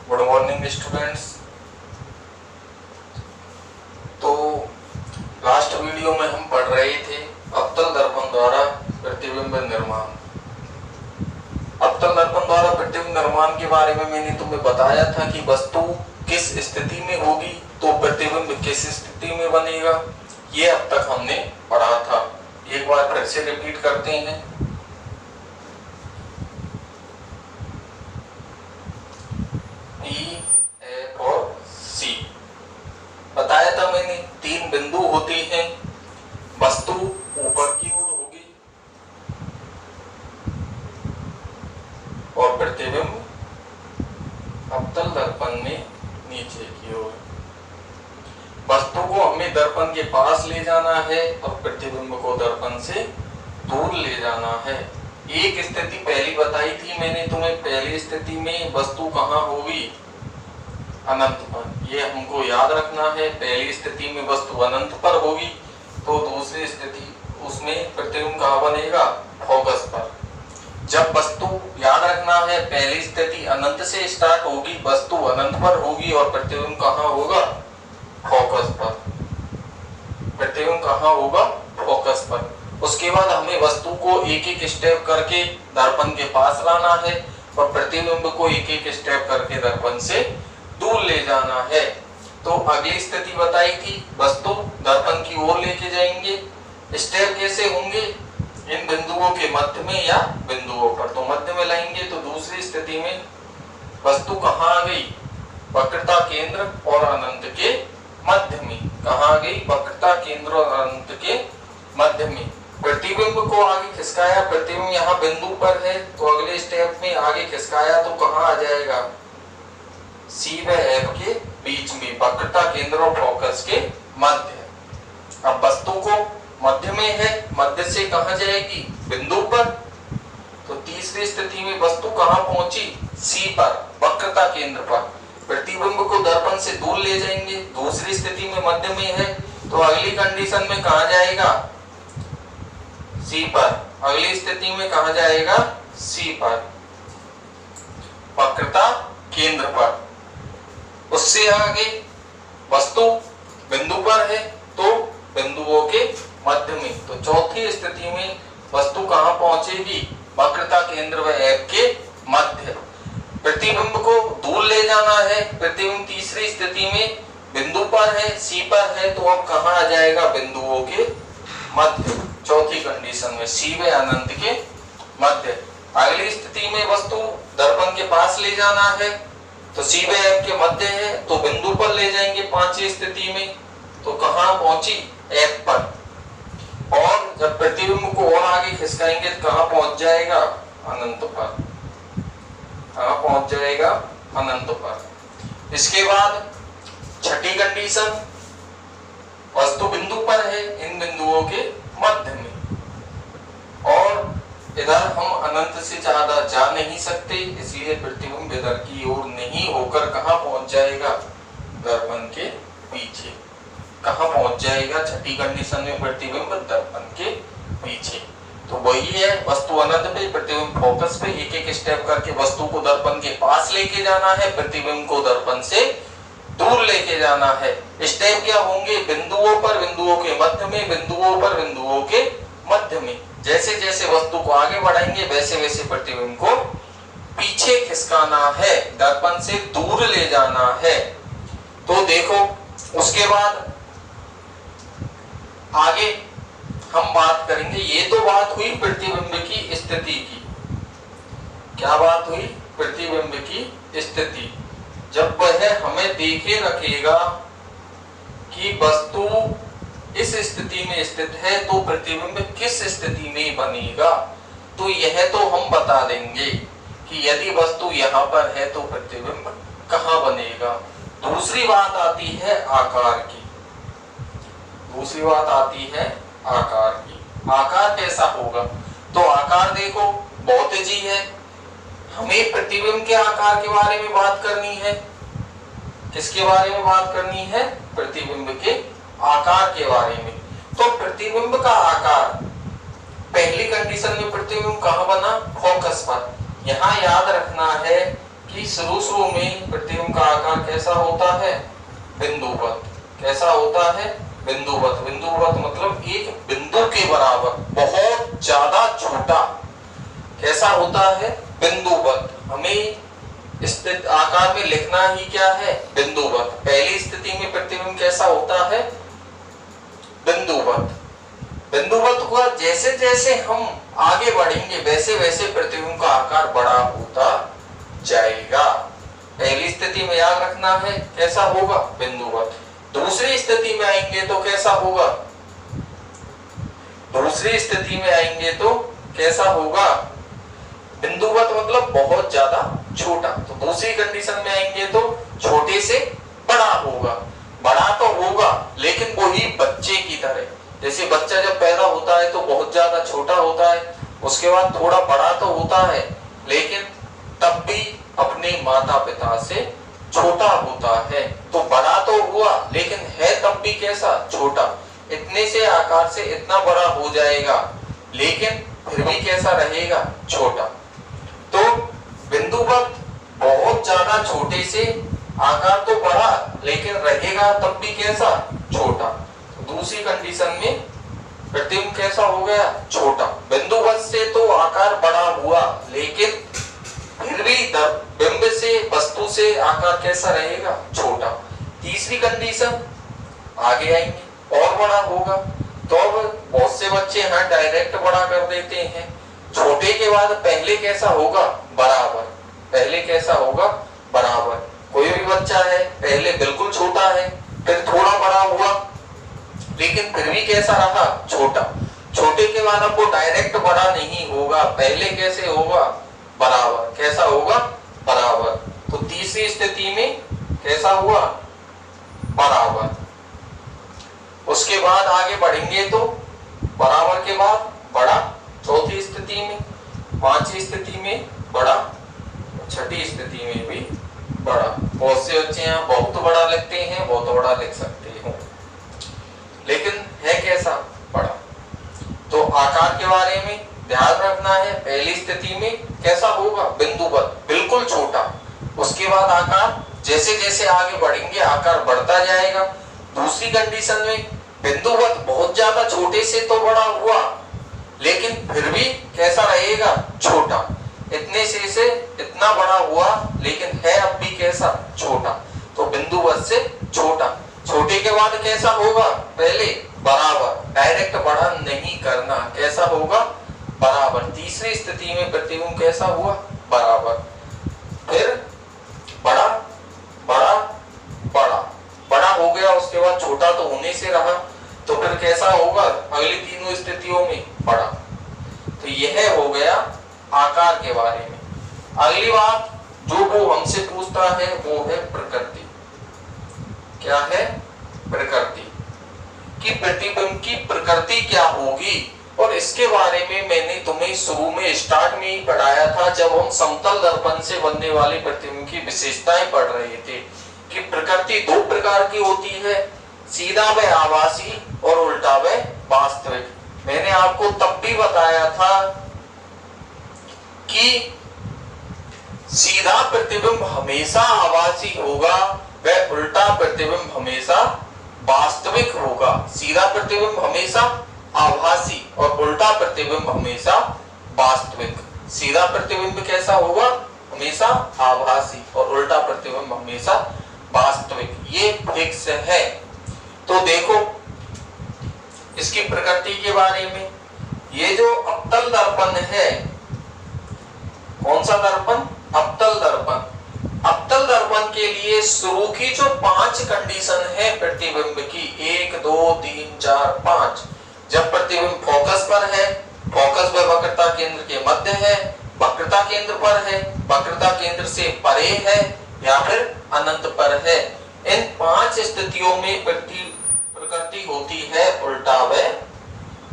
Good morning students. तो last video में हम पढ़ रहे थे अवतल दर्पण द्वारा प्रतिबिंब निर्माण। अवतल दर्पण द्वारा प्रतिबिंब निर्माण के बारे में मैंने तुम्हें बताया था कि वस्तु किस स्थिति में होगी तो प्रतिबिंब किस स्थिति में बनेगा। ये अब तक हमने पढ़ा था, एक बार फिर से रिपीट करते हैं। F और C बताया था मैंने, तीन बिंदु होते हैं। वस्तु ऊपर की ओर होगी और प्रतिबिंब अवतल दर्पण में नीचे की ओर। वस्तु को हमें दर्पण के पास ले जाना है और प्रतिबिंब को दर्पण से दूर ले जाना है। एक स्थिति पहली बताई थी मैंने तुम्हें, पहली स्थिति में वस्तु कहाँ होगी? अनंत पर। ये हमको याद रखना है, पहली स्थिति में वस्तु अनंत पर होगी तो दूसरी स्थिति उसमें प्रतिबिंब कहाँ बनेगा? फोकस पर। जब वस्तु याद रखना है पहली स्थिति अनंत से स्टार्ट होगी, वस्तु अनंत पर होगी और प्रतिबिंब कहाँ होगा? फोकस पर। प्रतिबिंब कहाँ होगा? फोकस पर। उसके बाद हमें वस्तु को एक एक स्टेप करके दर्पण के पास लाना है और प्रतिबिंब को एक एक स्टेप करके दर्पण से दूर ले जाना है। तो अगली स्थिति बताई थी, वस्तु दर्पण की ओर लेके जाएंगे। स्टेप कैसे होंगे? इन बिंदुओं के मध्य में या बिंदुओं पर, तो मध्य में लाएंगे। तो दूसरी स्थिति में वस्तु कहाँ आ गई? वक्रता केंद्र और अनंत के मध्य में। कहाँ आ गई? वक्रता केंद्र और अनंत के मध्य में। प्रतिबिंब को आगे खिसकाया, प्रतिबिंब यहाँ बिंदु पर है तो अगले स्टेप में आगे खिसकाया तो कहाँ आ जाएगा? C व F के बीच में, वक्रता केंद्र और फोकस के मध्य। अब वस्तु को मध्य में है, मध्य से कहाँ जाएगी? बिंदु पर। तो तीसरी स्थिति में वस्तु कहाँ पहुंची? C पर, वक्रता केंद्र पर। प्रतिबिंब को दर्पण से दूर ले जाएंगे, दूसरी स्थिति में मध्य में है तो अगली कंडीशन में कहाँ जाएगा? C पर। अगली स्थिति में कहाँ जाएगा? C पर, वक्रता केंद्र पर। उससे आगे वस्तु बिंदु पर है तो बिंदुओं के मध्य में। तो चौथी स्थिति में वस्तु कहाँ पहुंचेगी? वक्रता केंद्र व F के मध्य। प्रतिबिंब को दूर ले जाना है, प्रतिबिंब तीसरी स्थिति में बिंदु पर है, C पर है तो अब कहाँ आ जाएगा? बिंदुओं के मध्य। चौथी कंडीशन में C व अनंत के मध्य। अगली स्थिति में वस्तु दर्पण के पास ले जाना है तो C व F के मध्य है तो बिंदु पर ले जाएंगे पांचवी स्थिति में, तो कहाँ पहुंची? F पर। और जब प्रतिबिंब को और आगे खिसकाएंगे तो कहाँ पहुंच जाएगा? अनंत पर। कहाँ पहुंच जाएगा? अनंत पर। इसके बाद छठी कंडीशन, वस्तु बिंदु पर है, इन बिंदुओं के मध्य में और इधर हम अनंत से ज्यादा जा नहीं सकते, इसलिए प्रतिबिंब इधर की ओर नहीं होकर कहाँ पहुंच जाएगा? दर्पण के पीछे। कहाँ पहुंच जाएगा? छठी कंडीशन में प्रतिबिंब दर्पण के पीछे। तो वही है, वस्तु अनंत पे, प्रतिबिंब फोकस पे। एक एक स्टेप करके वस्तु को दर्पण के पास लेके जाना है, प्रतिबिंब को दर्पण से दूर लेके जाना है। स्टेप क्या होंगे? बिंदुओं पर, बिंदुओं के मध्य में, बिंदुओं पर, बिंदुओं के मध्य में। जैसे जैसे वस्तु को आगे बढ़ाएंगे वैसे वैसे प्रतिबिंब को पीछे खिसकाना है, दर्पण से दूर ले जाना है। तो देखो, उसके बाद आगे हम बात करेंगे। ये तो बात हुई प्रतिबिंब की स्थिति की। क्या बात हुई? प्रतिबिंब की स्थिति। जब वह हमें देखे रखेगा कि वस्तु इस स्थिति में स्थित है तो प्रतिबिंब किस स्थिति में बनेगा, तो यह तो हम बता देंगे कि यदि वस्तु यहाँ पर है तो प्रतिबिंब कहाँ बनेगा। दूसरी बात आती है आकार की। दूसरी बात आती है आकार की। आकार कैसा होगा? तो आकार देखो, बहुत जी है, हमें प्रतिबिंब के आकार के बारे में बात करनी है। किसके बारे में बात करनी है? प्रतिबिंब के आकार के बारे में। तो प्रतिबिंब का आकार, पहली कंडीशन में प्रतिबिंब कहाँ बना? फोकस पर। यहाँ याद रखना है कि शुरू में प्रतिबिंब कैसा होता है? बिंदुवत। कैसा होता है? बिंदुवत। बिंदुवत मतलब एक बिंदु के बराबर, बहुत ज्यादा छोटा। कैसा होता है? बिंदुवत। हमें स्थित आकार में लिखना ही क्या है? बिंदुवत। पहली स्थिति में प्रतिबिंब कैसा होता है? बिंदुवत। बिंदुवत हुआ, जैसे जैसे हम आगे बढ़ेंगे वैसे वैसे प्रतिबिंब का आकार बड़ा होता जाएगा। पहली स्थिति में याद रखना है कैसा होगा? बिंदुवत। दूसरी स्थिति में आएंगे तो कैसा होगा? दूसरी स्थिति में आएंगे तो कैसा होगा? बिंदुवत मतलब बहुत ज्यादा छोटा। तो दूसरी कंडीशन में आएंगे तो छोटे से बड़ा होगा। बड़ा तो होगा लेकिन वही बच्चे की तरह। जैसे बच्चा जब पैदा होता है तो बहुत ज्यादा छोटा होता है, उसके बाद थोड़ा बड़ा तो होता है, लेकिन तब भी अपने माता पिता से छोटा होता है। तो बड़ा तो हुआ लेकिन है तब भी कैसा? छोटा। इतने से आकार से इतना बड़ा हो जाएगा लेकिन फिर भी कैसा रहेगा? छोटा। तो बिंदुवत बहुत ज्यादा छोटे से आकार तो बड़ा लेकिन रहेगा तब भी कैसा? छोटा। दूसरी कंडीशन में प्रतिबिंब कैसा हो गया? छोटा। बिंदुवत से तो आकार बड़ा हुआ लेकिन फिर भी बिंब से, वस्तु से आकार कैसा रहेगा? छोटा। तीसरी कंडीशन आगे आएंगे और बड़ा होगा। तो अब बहुत से बच्चे यहाँ डायरेक्ट बड़ा कर देते हैं। छोटे के बाद पहले कैसा होगा? बराबर। पहले कैसा होगा? बराबर। कोई भी बच्चा है पहले बिल्कुल छोटा है, फिर थोड़ा बड़ा हुआ लेकिन फिर भी कैसा रहा? छोटा। छोटे के बाद अब वो डायरेक्ट बड़ा नहीं होगा, पहले कैसे होगा? बराबर। कैसा होगा? बराबर। तो तीसरी स्थिति में कैसा हुआ? बराबर। उसके बाद आगे बढ़ेंगे तो बराबर के बाद बड़ा, चौथी स्थिति में, पांचवी स्थिति में बड़ा, छठी स्थिति में भी बड़ा। बहुत से बच्चे यहाँ बहुत बड़ा लिखते हैं, बहुत बड़ा लिख सकते हो, लेकिन है कैसा? बड़ा। तो आकार के बारे में ध्यान रखना है। पहली स्थिति में कैसा होगा? बिंदुवत, बिल्कुल छोटा। उसके बाद आकार जैसे जैसे आगे बढ़ेंगे आकार बढ़ता जाएगा। दूसरी कंडीशन में बिंदुवत बहुत ज्यादा छोटे से तो बड़ा हुआ लेकिन फिर भी कैसा रहेगा? छोटा। इतने से इतना बड़ा हुआ लेकिन है अब भी कैसा? छोटा। तो बिंदुवत से छोटा। छोटे के बाद कैसा होगा? पहले बराबर। डायरेक्ट बड़ा नहीं करना। कैसा होगा? बराबर। तीसरी स्थिति में प्रतिबिंब कैसा हुआ? बराबर। फिर बड़ा, बड़ा, बड़ा, बड़ा हो गया, उसके बाद छोटा तो होने से रहा, तो फिर कैसा होगा? अगली तीनों स्थितियों में बड़ा। तो यह हो गया आकार के बारे में। अगली बात जो वो हमसे पूछता है वो है प्रकृति। क्या है? प्रकृति। कि प्रतिबिंब की प्रकृति क्या होगी, और इसके बारे में मैंने तुम्हें शुरू में स्टार्ट में ही पढ़ाया था जब हम समतल दर्पण से बनने वाले प्रतिबिंब की विशेषताएं पढ़ रहे थे कि प्रकृति दो प्रकार की होती है, सीधा व आभासी और उल्टा व वास्तविक। मैंने आपको तब भी बताया था कि सीधा प्रतिबिंब हमेशा आभासी होगा व उल्टा प्रतिबिंब हमेशा वास्तविक होगा। सीधा प्रतिबिंब हमेशा आभासी और उल्टा प्रतिबिंब हमेशा वास्तविक। सीधा प्रतिबिंब कैसा होगा? हमेशा आभासी और उल्टा प्रतिबिंब हमेशा वास्तविक। ये फिक्स है। तो देखो इसकी प्रकृति के बारे में, ये जो अवतल दर्पण है, कौन सा दर्पण? अवतल दर्पण। अवतल दर्पण के लिए शुरू की जो 5 कंडीशन है प्रतिबिंब की, 1 2 3 4 5। जब प्रतिबिंब फोकस पर है, फोकस व वक्रता केंद्र के मध्य है, वक्रता केंद्र पर है, वक्रता केंद्र से परे है या फिर अनंत पर है, इन 5 स्थितियों में प्रकृति होती है उल्टा व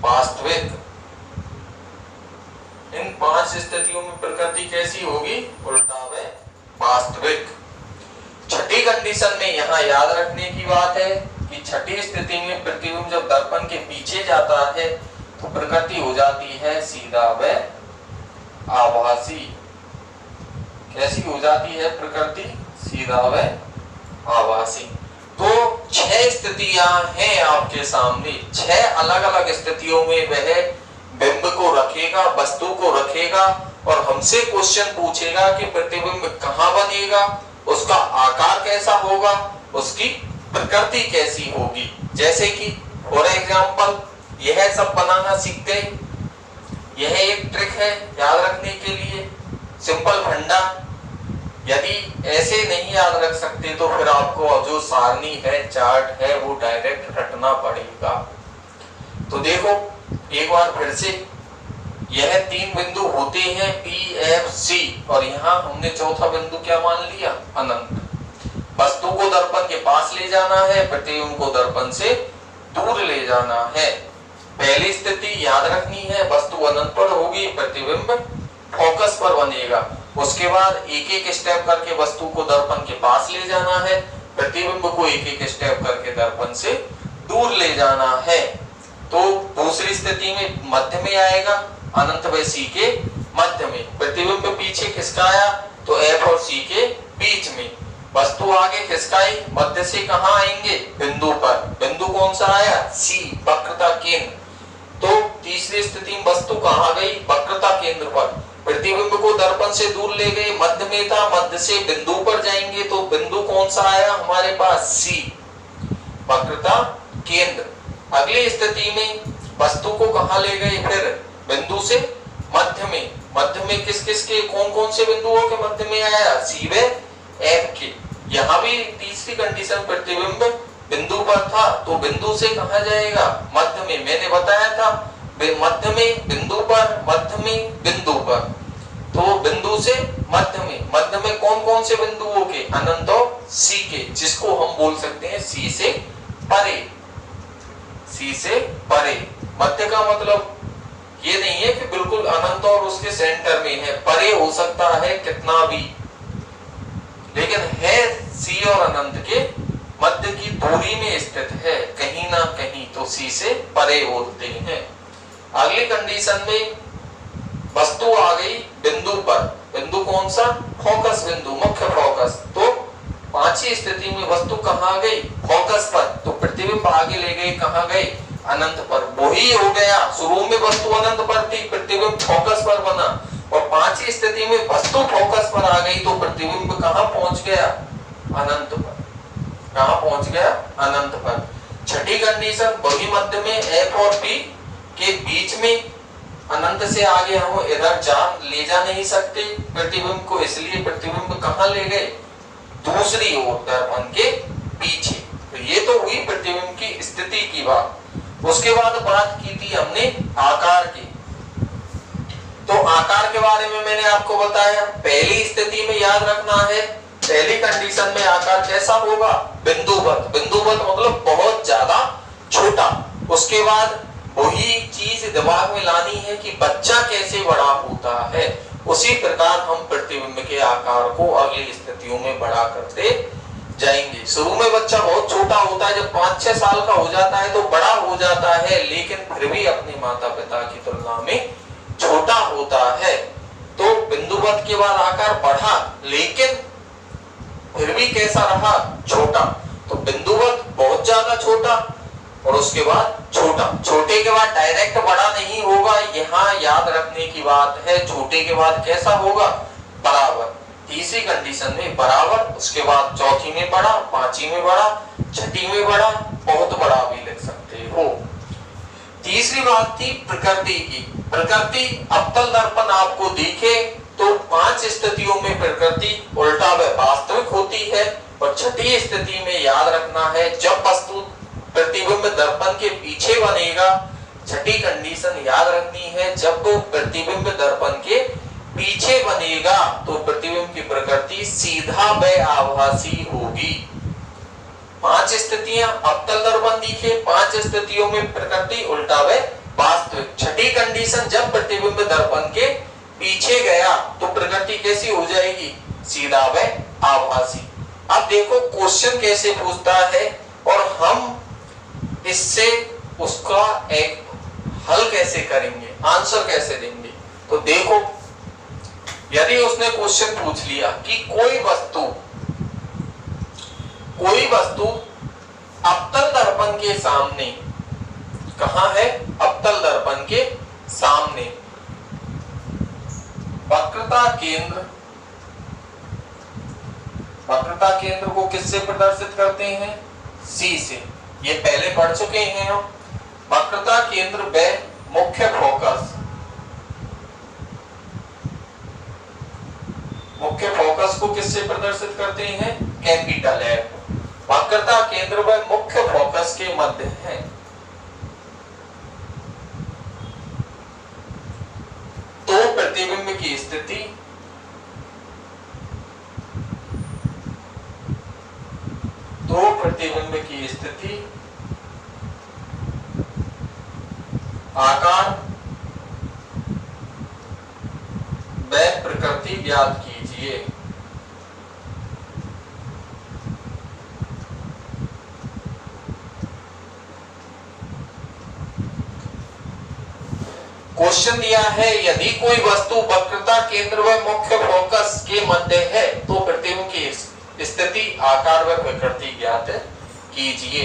वास्तविक। इन 5 स्थितियों में प्रकृति कैसी होगी? उल्टा व वास्तविक। छठी कंडीशन में यहाँ याद रखने की बात है कि छठी स्थिति में प्रतिबिंब जब दर्पण के पीछे जाता है तो प्रकृति हो जाती है सीधा व आभासी। कैसी हो जाती है प्रकृति? सीधा व आभासी। तो 6 स्थितियां हैं आपके सामने, 6 अलग अलग स्थितियों में वह बिंब को रखेगा, वस्तु को रखेगा और हमसे क्वेश्चन पूछेगा कि प्रतिबिंब कहाँ बनेगा, उसका आकार कैसा होगा, उसकी प्रकृति कैसी होगी। जैसे कि फॉर एग्जाम्पल यह सब बनाना सीख गए, यह एक ट्रिक है याद रखने के लिए, सिंपल फंडा। यदि ऐसे नहीं याद रख सकते तो फिर आपको जो सारणी है, चार्ट है, वो डायरेक्ट रटना पड़ेगा। तो देखो एक बार फिर से, यह 3 बिंदु होते हैं P, F, C और यहाँ हमने चौथा बिंदु क्या मान लिया, अनंत। वस्तु को दर्पण के पास ले जाना है, प्रतिबिंब को दर्पण से दूर ले जाना है। पहली स्थिति याद रखनी है, वस्तु अनंत पर होगी, प्रतिबिंब फोकस पर बनेगा। उसके बाद एक एक स्टेप करके वस्तु को दर्पण के पास ले जाना है, प्रतिबिंब को एक एक स्टेप करके दर्पण से दूर ले जाना है। तो दूसरी स्थिति में मध्य में आएगा, अनंत व C के मध्य में। प्रतिबिंब पीछे खिसकाया तो F और C के बीच में, वस्तु आगे खिसकाई, मध्य से कहाँ आएंगे, बिंदु पर। बिंदु कौन सा आया, C, वक्रता केंद्र। तो तीसरी स्थिति में वस्तु कहाँ गई, वक्रता केंद्र पर। प्रतिबिंब को दर्पण से दूर ले गए, मध्य में था, मध्य से बिंदु पर जाएंगे तो बिंदु कौन सा आया हमारे पास, C, वक्रता केंद्र। अगली स्थिति में वस्तु को कहाँ ले गए, फिर बिंदु से मध्य में। मध्य में किस किस के, कौन कौन से बिंदुओं के मध्य में आया, C व F के। यहाँ भी तीसरी कंडीशन, प्रतिबिंब बिंदु पर था तो बिंदु से कहाँ जाएगा, मध्य में। मैंने बताया था मध्य में बिंदु पर, मध्य में बिंदु पर। तो बिंदु से मध्य में कौन कौन से बिंदुओं के, अनंत और C के, जिसको हम बोल सकते हैं C से परे। C से परे, मध्य का मतलब ये नहीं है कि बिल्कुल अनंत और उसके सेंटर में है, परे हो सकता है कितना भी, लेकिन है C और अनंत के मध्य की दूरी में स्थित है कहीं ना कहीं, तो C से परे बोलते हैं। अगली कंडीशन में वस्तु आ गई बिंदु पर, बिंदु कौन सा, फोकस बिंदु, मुख्य फोकस। तो पांचवी स्थिति में वस्तु कहाँ गई, फोकस पर, तो प्रतिबिंब आगे ले गए, कहाँ गए, अनंत पर। वही हो गया, शुरू में वस्तु अनंत पर थी, प्रतिबिंब फोकस पर बना, और पांचवी स्थिति में वस्तु फोकस पर आ गई तो प्रतिबिंब कहाँ पहुंच गया, अनंत पर। कहाँ पहुंच गया, अनंत पर। छठी कंडीशन, वही मध्य में F और P के बीच में, अनंत से आगे हम इधर ले जा नहीं सकते प्रतिबिंब को, इसलिए प्रतिबिंब कहाँ ले गए, दूसरी ओर, दर्पण के पीछे। तो ये तो हुई प्रतिबिंब की स्थिति की बात। उसके बाद बात की थी हमने आकार की। तो आकार के बारे में मैंने आपको बताया, पहली स्थिति में याद रखना है, पहली कंडीशन में आकार कैसा होगा, बिंदुवत। बिंदुवत मतलब बहुत ज्यादा छोटा। उसके बाद वही चीज दिमाग में लानी है कि बच्चा कैसे बड़ा होता है, उसी प्रकार हम प्रतिबिंब के आकार को अगली स्थितियों में बड़ा करते जाएंगे। शुरू में बच्चा बहुत छोटा होता है, जब 5-6 साल का हो जाता है तो बड़ा हो जाता है, लेकिन फिर भी अपने माता पिता की तुलना में छोटा होता है। तो बिंदुवत के बाद आकार बढ़ा, लेकिन फिर भी कैसा रहा, छोटा। तो बिंदुवत बहुत ज्यादा छोटा, और उसके बाद छोटा। छोटे के बाद डायरेक्ट बड़ा नहीं होगा, यहाँ याद रखने की बात है। छोटे के बाद कैसा होगा, बराबर। तीसरी कंडीशन में बराबर, उसके बाद चौथी में बड़ा, पांचवी में बड़ा, छठी में बड़ा, बहुत बड़ा भी लिख सकते हो। तीसरी बात थी प्रकृति की। प्रकृति, अवतल दर्पण आपको दिखे तो 5 स्थितियों में प्रकृति उल्टा व वास्तविक होती है, और छठी स्थिति में याद रखना है, जब वस्तु प्रतिबिंब दर्पण के पीछे बनेगा। छठी कंडीशन याद रखनी है, जब वो प्रतिबिंब दर्पण के पीछे बनेगा तो प्रतिबिंब की प्रकृति सीधा व आभासी होगी। 5 स्थितियां, अवतल दर्पण दिखे, 5 स्थितियों में प्रकृति उल्टा व वास्तविक। छठी कंडीशन, जब प्रतिबिंब दर्पण के पीछे गया तो प्रकृति कैसी हो जाएगी, सीधा व आभासी। अब देखो क्वेश्चन कैसे पूछता है और हम इससे उसका एक हल कैसे करेंगे, आंसर कैसे देंगे। तो देखो, यदि उसने क्वेश्चन पूछ लिया कि कोई कोई वस्तु अवतल दर्पण के सामने, कहां है? अवतल दर्पण के सामने वक्रता केंद्र को किससे प्रदर्शित करते हैं? सी से। ये पहले पढ़ चुके हैं हम। वक्रता केंद्र व मुख्य फोकस को किससे प्रदर्शित करते हैं? Capital F. वक्रता केंद्र व मुख्य फोकस के मध्य है। तो प्रतिबिंब की स्थिति आकार व प्रकृति ज्ञात कीजिए। क्वेश्चन दिया है, यदि कोई वस्तु वक्रता केंद्र व मुख्य फोकस के मध्य है तो प्रतिबिंब की स्थिति, आकार व प्रकृति ज्ञात कीजिए।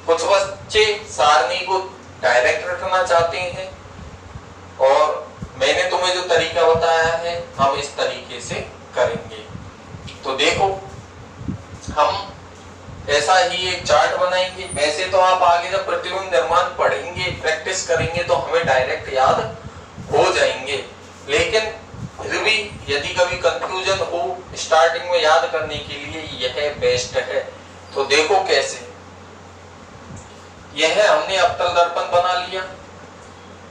कुछ बच्चे सारणी को डायरेक्ट रखना चाहते हैं और मैंने तुम्हें जो तरीका बताया है हम इस तरीके से करेंगे। तो देखो, हम ऐसा ही एक चार्ट बनाएंगे। वैसे तो आप आगे जब प्रतिबिंब निर्माण पढ़ेंगे, प्रैक्टिस करेंगे तो हमें डायरेक्ट याद हो जाएंगे, लेकिन फिर भी यदि कभी कंफ्यूजन हो स्टार्टिंग में याद करने के लिए यह बेस्ट है। तो देखो कैसे, यह हमने अवतल दर्पण बना लिया।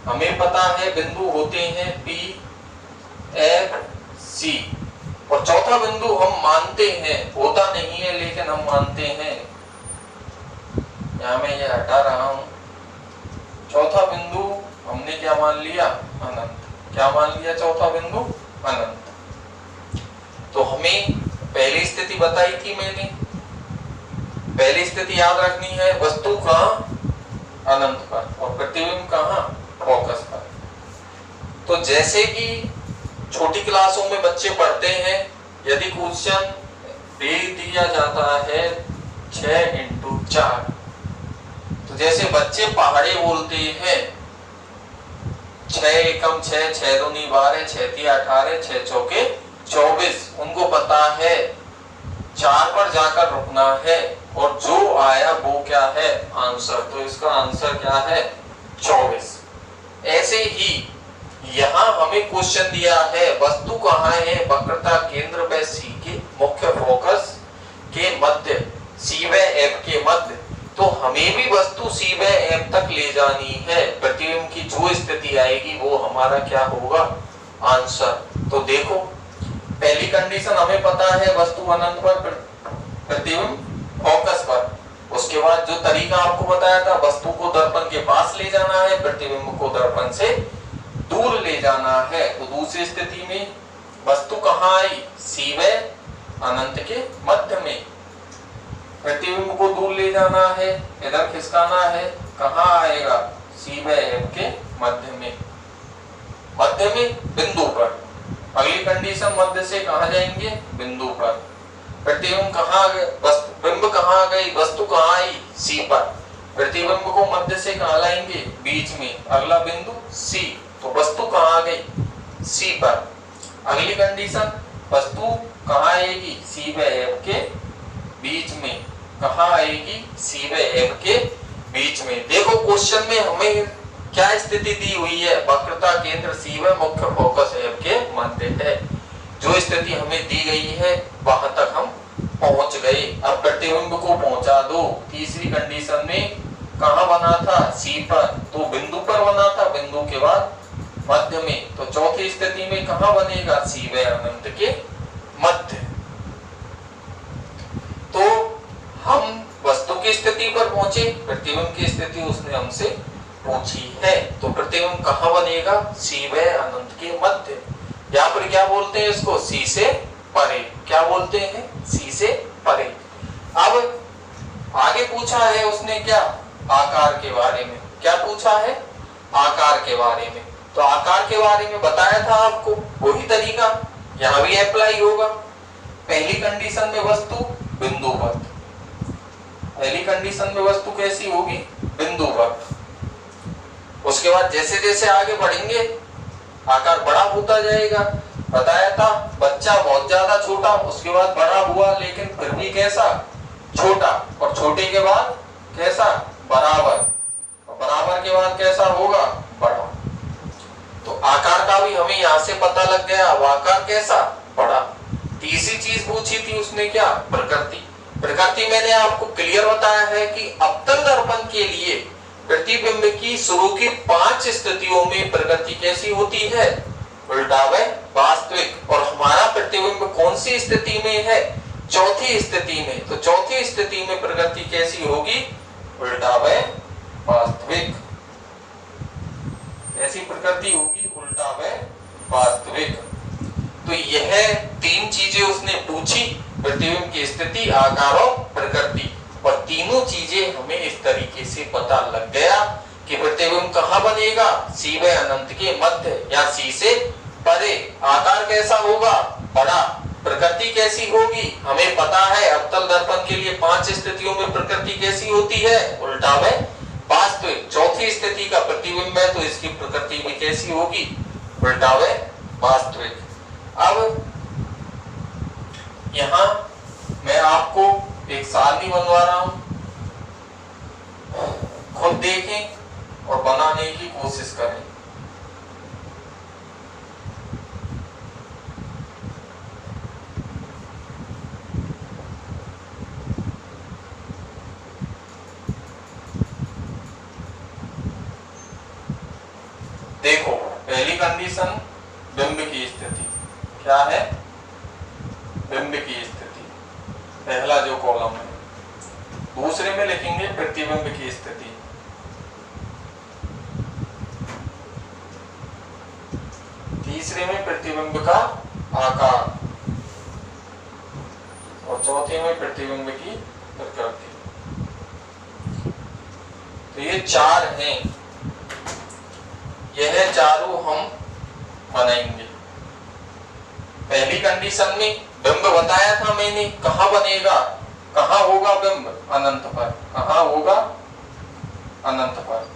हमें पता है बिंदु होते हैं P, F, C और चौथा बिंदु हम मानते हैं, होता नहीं है लेकिन हम मानते हैं, यहां मैं ये हटा रहा हूं। चौथा बिंदु हमने क्या मान लिया? अनंत। क्या मान लिया? चौथा बिंदु अनंत। तो हमें पहली स्थिति बताई थी मैंने, पहली स्थिति याद रखनी है, वस्तु कहां? अनंत पर और प्रतिबिंब कहां? फोकस पर। तो जैसे कि छोटी क्लासों में बच्चे पढ़ते हैं, यदि क्वेश्चन दे दिया जाता है 6x4, तो जैसे बच्चे पहाड़े बोलते हैं 6 एकम 6, 6 दूनी 12, 6 तिया 18, 6 चौके 24। उनको पता है 4 पर जाकर रुकना है और जो आया वो क्या है? आंसर। तो इसका आंसर क्या है? 24। ऐसे ही यहाँ हमें क्वेश्चन दिया है, वस्तु कहाँ है? वक्रता केंद्र व सी के मुख्य फोकस के मध्य, सी व एफ के मध्य। तो हमें भी वस्तु सी व एफ तक ले जानी है। प्रतिबिंब की जो स्थिति आएगी वो हमारा क्या होगा? आंसर। तो देखो, पहली कंडीशन हमें पता है, वस्तु अनंत पर, प्रतिबिंब फोकस पर। उसके बाद जो तरीका आपको बताया था, वस्तु को दर्पण के पास ले जाना है, प्रतिबिंब को दर्पण से दूर ले जाना है। तो दूसरी स्थिति में वस्तु कहाँ आई? सी व अनंत के मध्य में। प्रतिबिंब को दूर ले जाना है, इधर खिसकाना है, कहाँ आएगा? सी व एफ के मध्य में, मध्य में बिंदु पर। अगली कंडीशन, मध्य से कहाँ जाएंगे? बिंदु पर। प्रतिबिंब कहाँ गए? बिंब कहाँ गई? वस्तु कहाँ आई? सी पर। प्रतिबिंब को मध्य से कहाँ लाएंगे? बीच में। अगला बिंदु सी, तो वस्तु कहाँ गई? सी पर। अगली कंडीशन, वस्तु कहाँ आएगी? सी व एफ के बीच में। कहाँ आएगी? सी व एफ के बीच में। देखो क्वेश्चन में हमें क्या स्थिति दी हुई है? वक्रता केंद्र सी व मुख्य फोकस एफ के मध्य है। जो स्थिति हमें दी गई है वहां तक हम पहुंच गए। अब प्रतिबिंब को पहुंचा दो। तीसरी कंडीशन में कहां बना था? सी पर, तो बिंदु पर बना था, बिंदु के बाद मध्य में। तो चौथी स्थिति में कहां बनेगा? सी व अनंत के मध्य। तो हम वस्तु की स्थिति पर पहुंचे, प्रतिबिंब की स्थिति उसने हमसे पूछी है। तो प्रतिबिंब कहां बनेगा? सी व अनंत के मध्य। यहाँ पर क्या बोलते हैं इसको? सी से परे। क्या बोलते हैं? सी से परे। अब आगे पूछा है उसने क्या? आकार के बारे में। क्या पूछा है? आकार के बारे में। तो आकार के बारे में बताया था आपको, वही तरीका यहाँ भी अप्लाई होगा। पहली कंडीशन में वस्तु बिंदु पर, पहली कंडीशन में वस्तु कैसी होगी, बिंदुवत। उसके बाद जैसे जैसे आगे बढ़ेंगे आकार बड़ा होता जाएगा। बताया था बच्चा बहुत ज्यादा छोटा, उसके बाद बड़ा हुआ, लेकिन फिर भी कैसा, छोटा, और छोटे के बाद कैसा, बराबर, और बराबर के बाद कैसा होगा, बड़ा। तो आकार का भी हमें यहाँ से पता लग गया, आकार कैसा, बड़ा। तीसरी चीज पूछी थी उसने क्या, प्रकृति। प्रकृति मैंने आपको क्लियर बताया है कि अवतल दर्पण के लिए प्रतिबिंब की शुरू की 5 स्थितियों में प्रकृति कैसी होती है, उल्टा व वास्तविक। और हमारा प्रतिबिंब कौन सी स्थिति में है, चौथी स्थिति में। तो चौथी स्थिति में प्रकृति कैसी होगी, उल्टा व वास्तविक। ऐसी प्रकृति होगी, उल्टा व वास्तविक। तो यह 3 चीजें उसने पूछी, प्रतिबिंब की स्थिति, आकार और प्रकृति, और तीनों चीजें हमें इस तरीके से पता लग गया कि प्रतिबिंब कहाँ बनेगा, सी व अनंत के मध्य या सी से परे। आकार कैसा होगा, बड़ा। प्रकृति कैसी होगी, हमें पता है अवतल दर्पण के लिए 5 स्थितियों में प्रकृति कैसी होती है, उल्टा व वास्तविक। चौथी स्थिति का प्रतिबिंब है तो इसकी प्रकृति भी कैसी होगी, उल्टा व वास्तविक। अब यहां मैं आपको एक सारणी बनवा रहा हूं, खुद देखें और बनाने की कोशिश करें। देखो पहली कंडीशन बिंब की स्थिति क्या है, बिंब की स्थिति, पहला जो कॉलम है। दूसरे में लिखेंगे प्रतिबिंब की स्थिति, तीसरे में प्रतिबिंब का आकार, और चौथे में प्रतिबिंब की प्रकृति। तो ये 4 हैं, यह चारों हम बनाएंगे। पहली कंडीशन में बिंब बताया था मैंने, कहां बनेगा, कहां होगा बिंब, अनंत पर। कहां होगा, अनंत पर।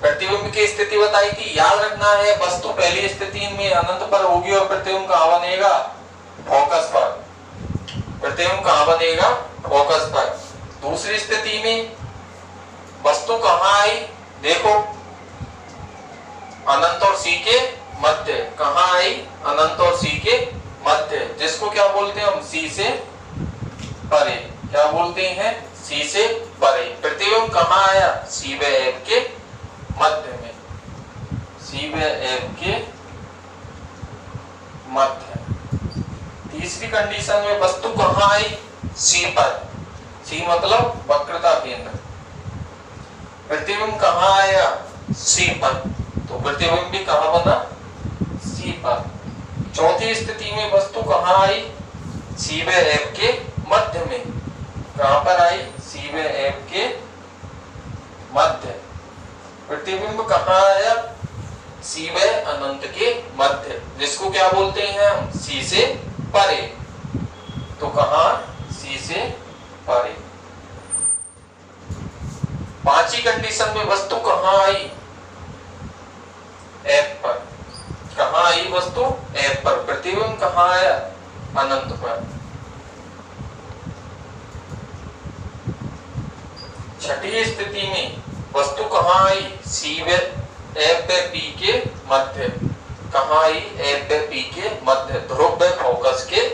प्रतिबिंब की स्थिति बताई थी, याद रखना है वस्तु पहली स्थिति में अनंत पर होगी और प्रतिबिंब कहां बनेगा, फोकस पर। प्रतिबिंब कहां बनेगा, फोकस पर। दूसरी स्थिति में वस्तु कहां आई, देखो अनंत और सी के मध्य। कहां आई, अनंत और सी के मध्य, जिसको क्या बोलते हैं हम, सी से परे। क्या बोलते हैं, सी से परे। प्रतिबिंब कहां आया, सी व एफ के मध्य में, सी व एफ के मध्य। तीसरी कंडीशन में वस्तु कहां आई, सी पर। सी मतलब वक्रता केंद्र। प्रतिबिंब कहां आया, सी पर, तो प्रतिबिंब भी कहां बना, सी पर। चौथी स्थिति में वस्तु कहां आई, सी व एफ के मध्य में। कहां पर आई, सी व एफ के मध्य। प्रतिबिंब कहां आया, सी व अनंत के मध्य, जिसको क्या बोलते हैं हम, सी से परे। तो कहां, सी से परे। पांचवी कंडीशन में वस्तु कहां आई, एफ पर। कहां आई वस्तु, एफ पर। प्रतिबिंब कहां आया, अनंत पर। छठी स्थिति में वस्तु कहां आई, सी व एफ व पी के मध्य। कहां आई, एफ व पी के मध्य, ध्रुव व फोकस के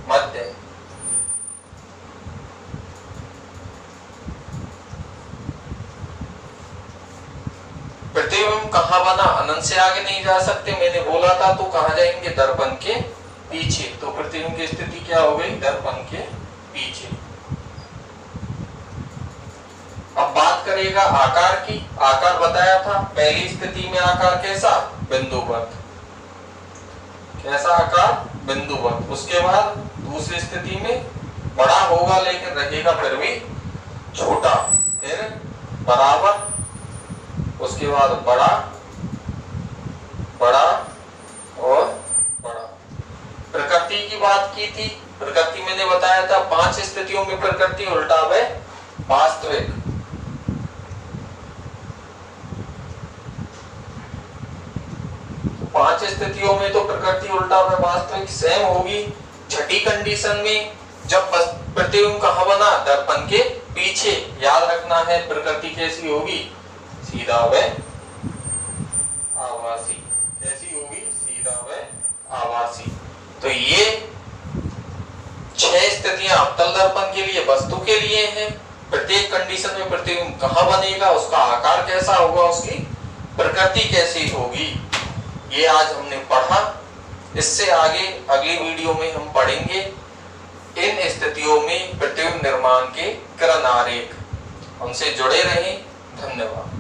मध्य। प्रतिबिंब कहां बना, अनंत से आगे नहीं जा सकते मैंने बोला था, तो कहां जाएंगे, दर्पण के पीछे। तो प्रतिबिंब की स्थिति क्या हो गई, दर्पण के पीछे। अब बात करेगा आकार की। आकार बताया था पहली स्थिति में आकार कैसा, बिंदुवत। कैसा आकार, बिंदुवत। उसके बाद दूसरी स्थिति में बड़ा होगा लेकिन रहेगा फिर भी छोटा, फिर बराबर, उसके बाद बड़ा, बड़ा और बड़ा। प्रकृति की बात की थी, प्रकृति मैंने बताया था 5 स्थितियों में प्रकृति उल्टा व वास्तविक पांच स्थितियों में तो प्रकृति उल्टा व वास्तविक सेम होगी। छठी कंडीशन में जब प्रतिबिंब कहाँ बना, दर्पण के पीछे, याद रखना है प्रकृति कैसी होगी, सीधा व आभासी। कैसी होगी, सीधा व आभासी। तो ये 6 स्थितियां अवतल दर्पण के लिए, वस्तु के लिए हैं। प्रत्येक कंडीशन में प्रतिबिंब कहाँ बनेगा, उसका आकार कैसा होगा, उसकी प्रकृति कैसी होगी, ये आज हमने पढ़ा। इससे आगे अगली वीडियो में हम पढ़ेंगे इन स्थितियों में प्रतिबिंब निर्माण के किरण आरेख। हमसे जुड़े रहें। धन्यवाद।